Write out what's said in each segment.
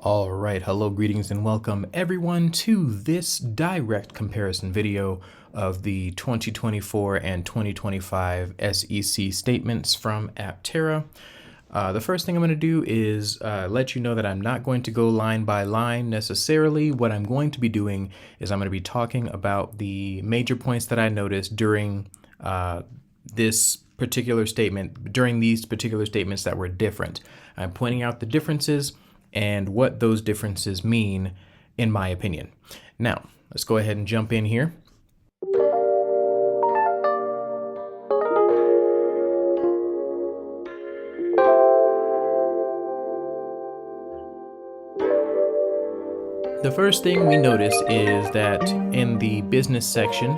All right, hello, greetings, and welcome everyone to this direct comparison video of the 2024 and 2025 SEC statements from Aptera. The first thing I'm going to do is let you know that I'm not going to go line by line necessarily. What I'm going to be doing is I'm going to be talking about the major points that I noticed during these particular statements that were different. I'm pointing out the differences and what those differences mean, in my opinion. Now, let's go ahead and jump in here. The first thing we notice is that in the business section,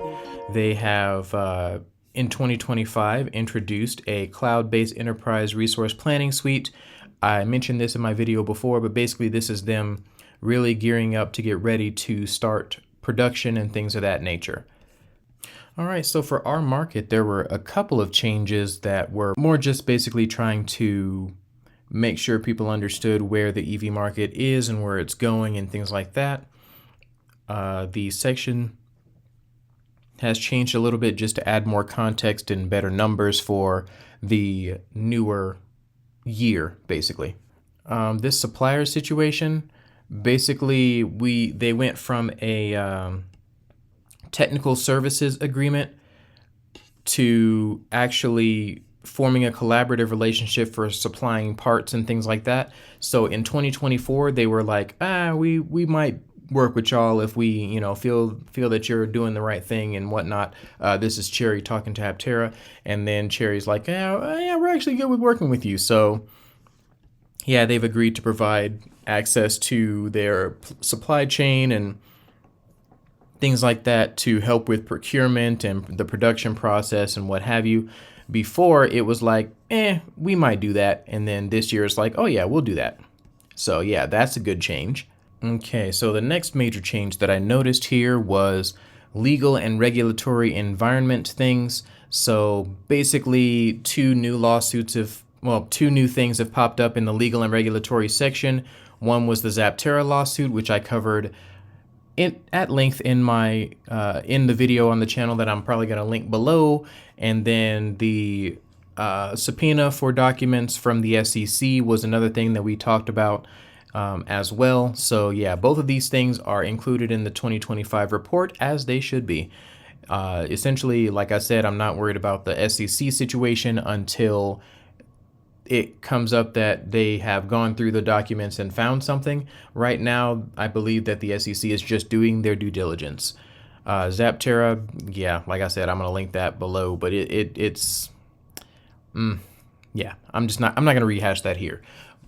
they have in 2025 introduced a cloud-based enterprise resource planning suite. I mentioned this in my video before, but basically this is them really gearing up to get ready to start production and things of that nature. All right, so for our market, there were a couple of changes that were more just basically trying to make sure people understood where the EV market is and where it's going and things like that. The section has changed a little bit just to add more context and better numbers for the newer year, basically. This supplier situation, basically they went from a technical services agreement to actually forming a collaborative relationship for supplying parts and things like that. So in 2024, they were like, we might work with y'all if we, feel that you're doing the right thing and whatnot. This is Cherry talking to Aptera, and then Cherry's like, yeah, we're actually good with working with you. So yeah, they've agreed to provide access to their supply chain and things like that to help with procurement and the production process and what have you. Before it was like, we might do that. And then this year it's like, oh yeah, we'll do that. So yeah, that's a good change. Okay, so the next major change that I noticed here was legal and regulatory environment things. So basically two new things have popped up in the legal and regulatory section. One was the Aptera lawsuit, which I covered at length in my in the video on the channel that I'm probably going to link below, and then the subpoena for documents from the SEC was another thing that we talked about as well. So yeah, both of these things are included in the 2025 report, as they should be. Essentially, like I said, I'm not worried about the SEC situation until it comes up that they have gone through the documents and found something. Right now, I believe that the SEC is just doing their due diligence. Aptera, yeah, like I said, I'm going to link that below, but it's I'm not going to rehash that here.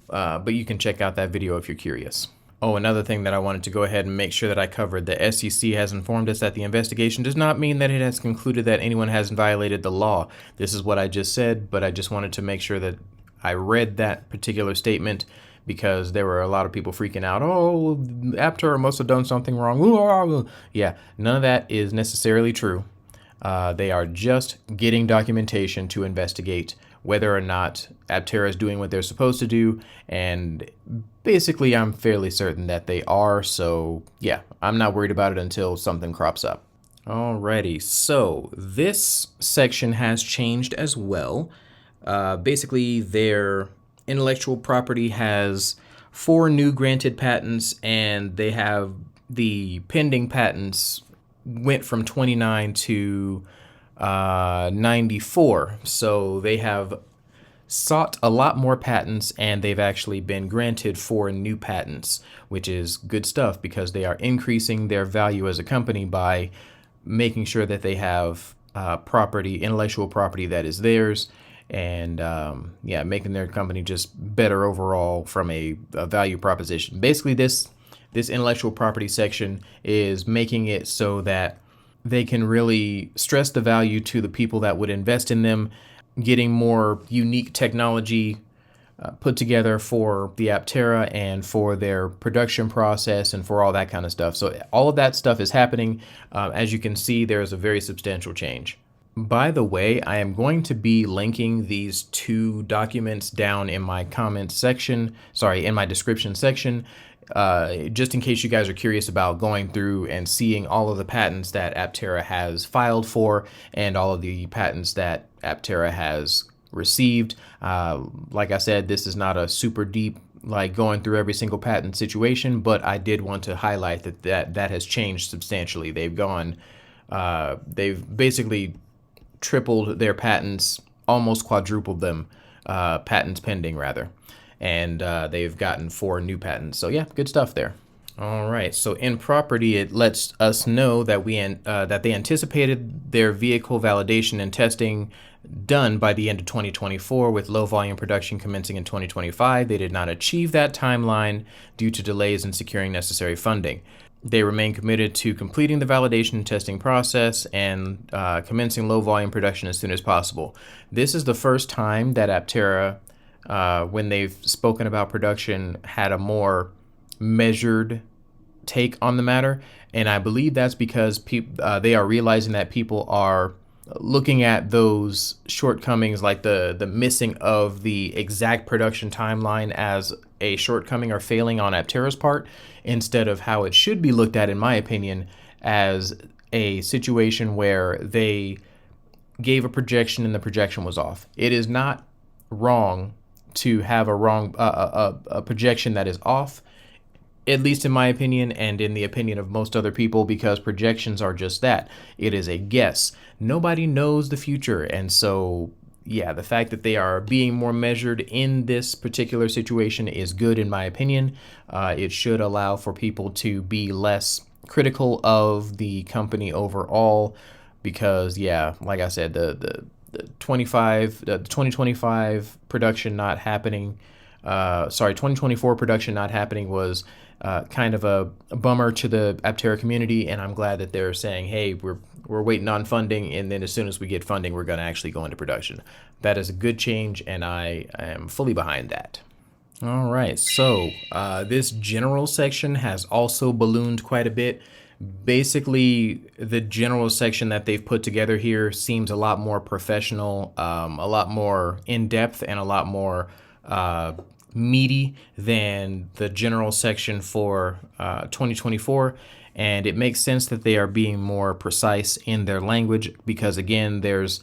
But you can check out that video if you're curious. Oh, another thing that I wanted to go ahead and make sure that I covered, the SEC has informed us that the investigation does not mean that it has concluded that anyone has violated the law. This is what I just said, but I just wanted to make sure that I read that particular statement because there were a lot of people freaking out. Oh, Aptera must have done something wrong. Yeah, none of that is necessarily true. They are just getting documentation to investigate whether or not Aptera is doing what they're supposed to do. And basically, I'm fairly certain that they are. So yeah, I'm not worried about it until something crops up. Alrighty, so this section has changed as well. Basically, their intellectual property has 4 new granted patents, and they have the pending patents went from 29 to 94. So they have sought a lot more patents, and they've actually been granted 4 new patents, which is good stuff because they are increasing their value as a company by making sure that they have intellectual property that is theirs. And making their company just better overall from a value proposition. Basically, this intellectual property section is making it so that they can really stress the value to the people that would invest in them, getting more unique technology put together for the Aptera and for their production process and for all that kind of stuff. So all of that stuff is happening. As you can see, there is a very substantial change. By the way, I am going to be linking these 2 documents down in my comments section, in my description section. just in case you guys are curious about going through and seeing all of the patents that Aptera has filed for and all of the patents that Aptera has received. Like I said, this is not a super deep, like going through every single patent situation, but I did want to highlight that has changed substantially. They've basically tripled their patents, almost quadrupled them, patents pending rather. And they've gotten 4 new patents. So yeah, good stuff there. All right, so in property, it lets us know that that they anticipated their vehicle validation and testing done by the end of 2024, with low volume production commencing in 2025. They did not achieve that timeline due to delays in securing necessary funding. They remain committed to completing the validation and testing process and commencing low volume production as soon as possible. This is the first time that Aptera, when they've spoken about production, had a more measured take on the matter. And I believe that's because they are realizing that people are looking at those shortcomings, like the missing of the exact production timeline, as a shortcoming or failing on Aptera's part, instead of how it should be looked at, in my opinion, as a situation where they gave a projection and the projection was off. It is not wrong to have a projection that is off, at least in my opinion and in the opinion of most other people, because projections are just that. It is a guess. Nobody knows the future. And so, yeah, the fact that they are being more measured in this particular situation is good, in my opinion. It should allow for people to be less critical of the company overall, because, yeah, like I said, the 2025 production not happening, 2024 production not happening was kind of a bummer to the Aptera community, and I'm glad that they're saying, hey, we're waiting on funding, and then as soon as we get funding, we're going to actually go into production. That is a good change, and I am fully behind that. All right, so this general section has also ballooned quite a bit. Basically, the general section that they've put together here seems a lot more professional, a lot more in-depth, and a lot more meaty than the general section for 2024. And it makes sense that they are being more precise in their language, because again, there's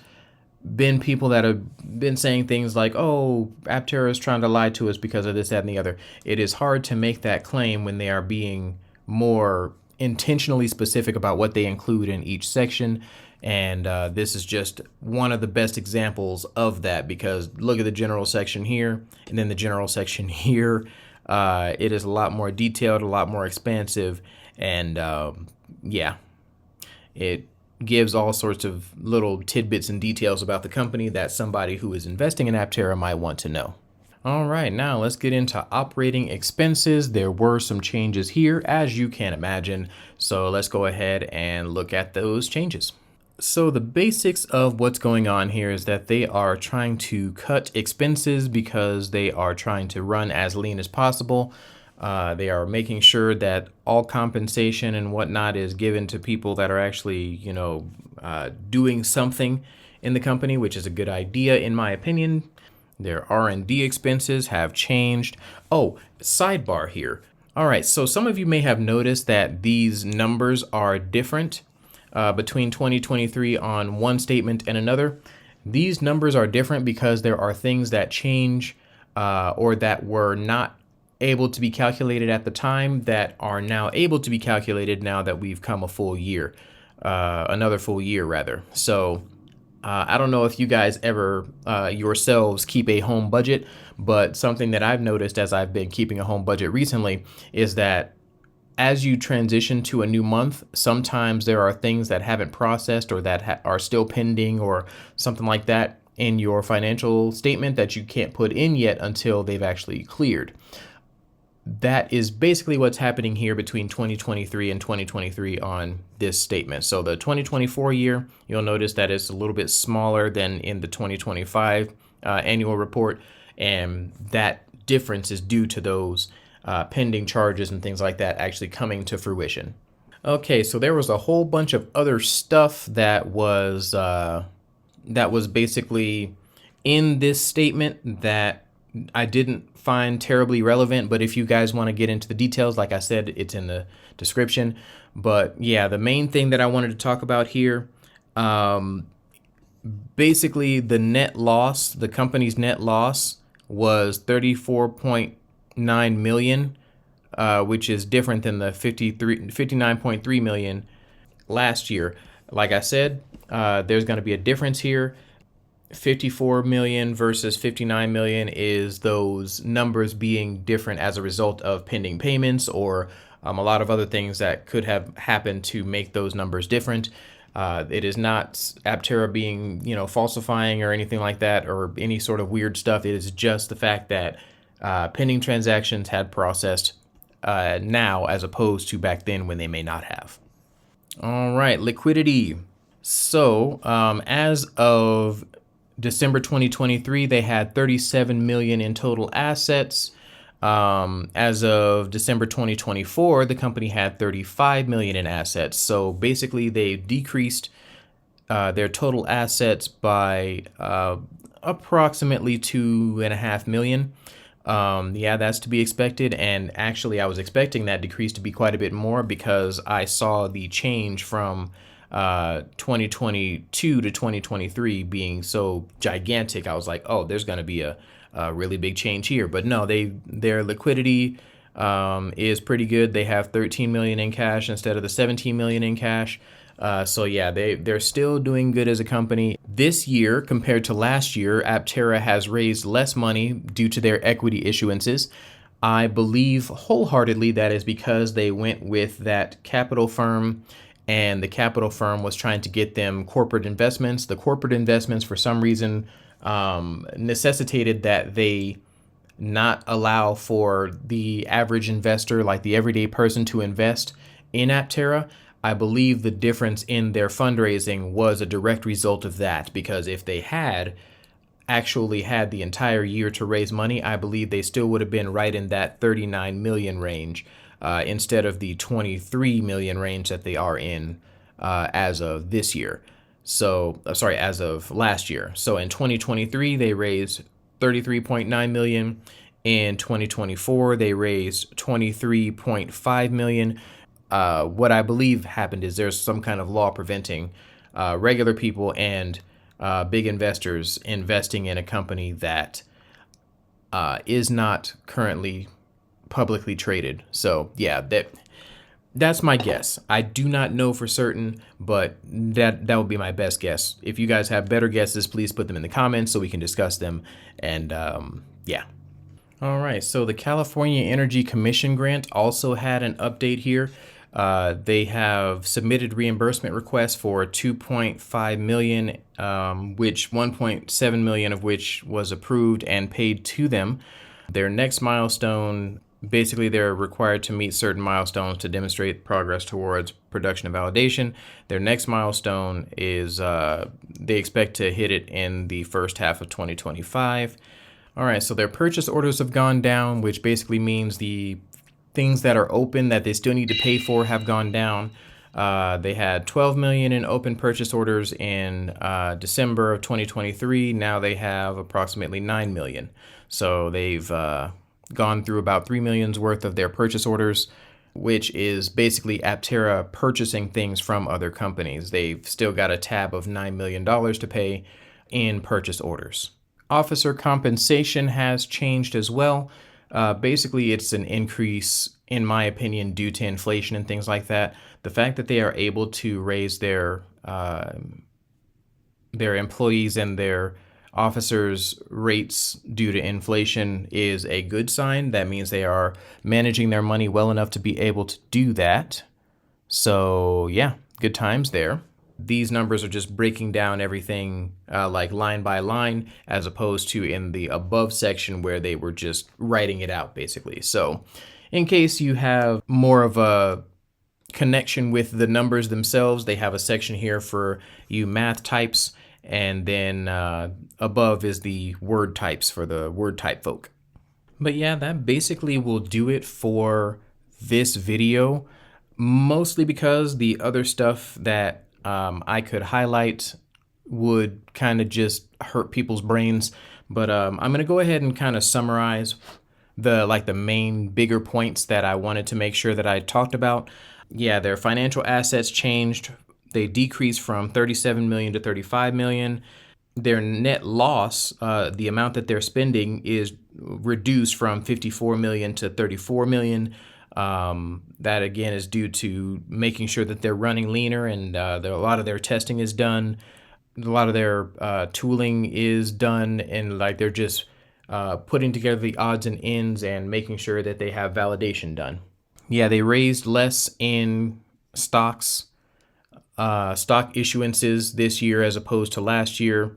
been people that have been saying things like, oh, Aptera is trying to lie to us because of this, that, and the other. It is hard to make that claim when they are being more intentionally specific about what they include in each section. And this is just one of the best examples of that, because look at the general section here and then the general section here. It is a lot more detailed, a lot more expansive, and yeah, it gives all sorts of little tidbits and details about the company that somebody who is investing in Aptera might want to know. All right, now let's get into operating expenses. There were some changes here, as you can imagine. So let's go ahead and look at those changes. So the basics of what's going on here is that they are trying to cut expenses because they are trying to run as lean as possible. They are making sure that all compensation and whatnot is given to people that are actually, doing something in the company, which is a good idea in my opinion. Their R&D expenses have changed. Oh, sidebar here. All right, so some of you may have noticed that these numbers are different between 2023 on one statement and another. These numbers are different because there are things that change or that were not able to be calculated at the time that are now able to be calculated now that we've come a full year, another full year rather. So I don't know if you guys ever yourselves keep a home budget, but something that I've noticed as I've been keeping a home budget recently is that as you transition to a new month, sometimes there are things that haven't processed or that are still pending or something like that in your financial statement that you can't put in yet until they've actually cleared. That is basically what's happening here between 2023 and 2023 on this statement. So the 2024 year, you'll notice that it's a little bit smaller than in the 2025 annual report. And that difference is due to those pending charges and things like that actually coming to fruition. Okay, so there was a whole bunch of other stuff that was basically in this statement that I didn't find terribly relevant, but if you guys want to get into the details, like I said, it's in the description. But yeah, the main thing that I wanted to talk about here, basically the net loss, the company's net loss was 34.9 million, which is different than the 59.3 million last year. Like I said, there's going to be a difference here. 54 million versus 59 million is those numbers being different as a result of pending payments or a lot of other things that could have happened to make those numbers different. It is not Aptera being, falsifying or anything like that or any sort of weird stuff. It is just the fact that pending transactions had processed now as opposed to back then when they may not have. All right, liquidity. So as of December 2023, they had 37 million in total assets. As of December 2024, the company had 35 million in assets. So basically, they decreased their total assets by approximately 2.5 million. Yeah, that's to be expected. And actually, I was expecting that decrease to be quite a bit more because I saw the change from 2022 to 2023 being so gigantic. I was like, oh, there's going to be a really big change here. But no, their liquidity is pretty good. They have 13 million in cash instead of the 17 million in cash. So yeah, they're still doing good as a company. This year, compared to last year, Aptera has raised less money due to their equity issuances. I believe wholeheartedly that is because they went with that capital firm, and the capital firm was trying to get them corporate investments. The corporate investments, for some reason, necessitated that they not allow for the average investor, like the everyday person, to invest in Aptera. I believe the difference in their fundraising was a direct result of that, because if they had actually had the entire year to raise money, I believe they still would have been right in that 39 million range instead of the 23 million range that they are in as of this year. So, as of last year. So in 2023, they raised 33.9 million. In 2024, they raised 23.5 million. What I believe happened is there's some kind of law preventing regular people and big investors investing in a company that is not currently publicly traded. So yeah, that's my guess. I do not know for certain, but that would be my best guess. If you guys have better guesses, please put them in the comments so we can discuss them. And yeah. All right, so the California Energy Commission grant also had an update here. They have submitted reimbursement requests for 2.5 million, which 1.7 million of which was approved and paid to them. Their next milestone, basically they're required to meet certain milestones to demonstrate progress towards production and validation. Their next milestone is they expect to hit it in the first half of 2025. All right, so their purchase orders have gone down, which basically means the things that are open that they still need to pay for have gone down. They had 12 million in open purchase orders in December of 2023. Now they have approximately 9 million. So they've gone through about 3 million's worth of their purchase orders, which is basically Aptera purchasing things from other companies. They've still got a tab of $9 million to pay in purchase orders. Officer compensation has changed as well. Basically, it's an increase, in my opinion, due to inflation and things like that. The fact that they are able to raise their employees and their officers' rates due to inflation is a good sign. That means they are managing their money well enough to be able to do that. So yeah, good times there. These numbers are just breaking down everything like line by line, as opposed to in the above section where they were just writing it out basically. So in case you have more of a connection with the numbers themselves, they have a section here for you math types, and then above is the word types for the word type folk. But yeah, that basically will do it for this video, mostly because the other stuff that I could highlight would kind of just hurt people's brains. But I'm gonna go ahead and kind of summarize the main bigger points that I wanted to make sure that I talked about. Yeah, their financial assets changed. They decreased from 37 million to 35 million. Their net loss, the amount that they're spending, is reduced from 54 million to 34 million. That again is due to making sure that they're running leaner, and a lot of their testing is done. A lot of their tooling is done, and like they're just putting together the odds and ends and making sure that they have validation done. Yeah, they raised less in stock issuances this year as opposed to last year.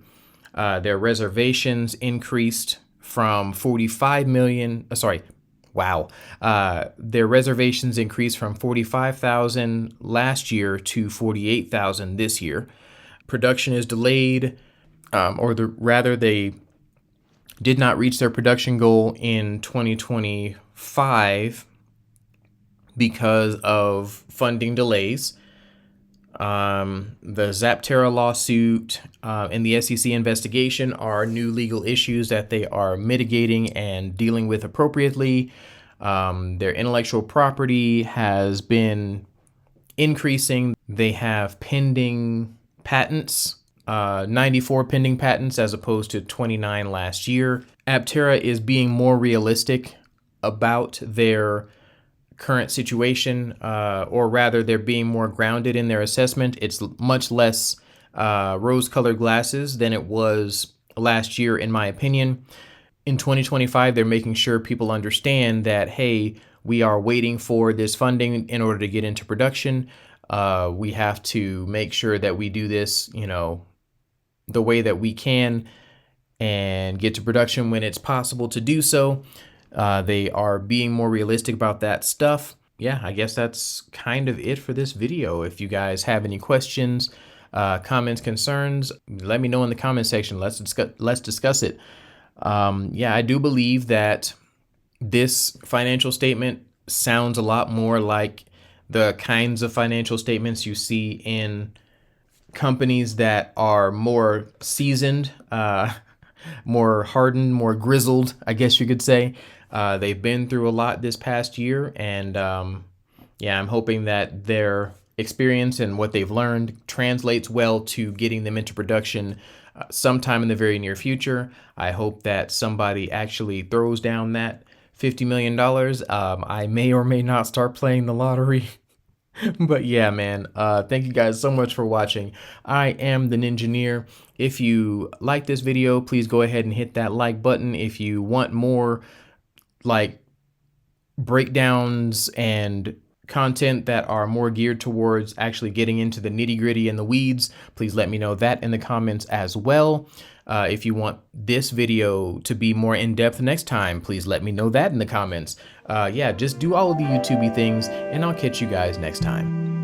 Their reservations increased from 45 million. Their reservations increased from 45,000 last year to 48,000 this year. Production is delayed, they did not reach their production goal in 2025 because of funding delays. The Aptera lawsuit and the SEC investigation are new legal issues that they are mitigating and dealing with appropriately. Their intellectual property has been increasing. They have pending patents, 94 pending patents as opposed to 29 last year. Aptera is being more realistic about their current situation, or rather they're being more grounded in their assessment. It's much less rose-colored glasses than it was last year, in my opinion. In 2025, they're making sure people understand that, hey, we are waiting for this funding in order to get into production. We have to make sure that we do this, the way that we can and get to production when it's possible to do so. They are being more realistic about that stuff. Yeah, I guess that's kind of it for this video. If you guys have any questions, comments, concerns, let me know in the comment section. Let's discuss it. Yeah, I do believe that this financial statement sounds a lot more like the kinds of financial statements you see in companies that are more seasoned, more hardened, more grizzled, I guess you could say. They've been through a lot this past year, and yeah, I'm hoping that their experience and what they've learned translates well to getting them into production sometime in the very near future. I hope that somebody actually throws down that $50 million. I may or may not start playing the lottery. But yeah, man, thank you guys so much for watching. I am the Ninjaneer. If you like this video, please go ahead and hit that like button. If you want more like breakdowns and content that are more geared towards actually getting into the nitty-gritty and the weeds, please let me know that in the comments as well. If you want this video to be more in-depth next time, please let me know that in the comments. Yeah, just do all of the YouTubey things, and I'll catch you guys next time.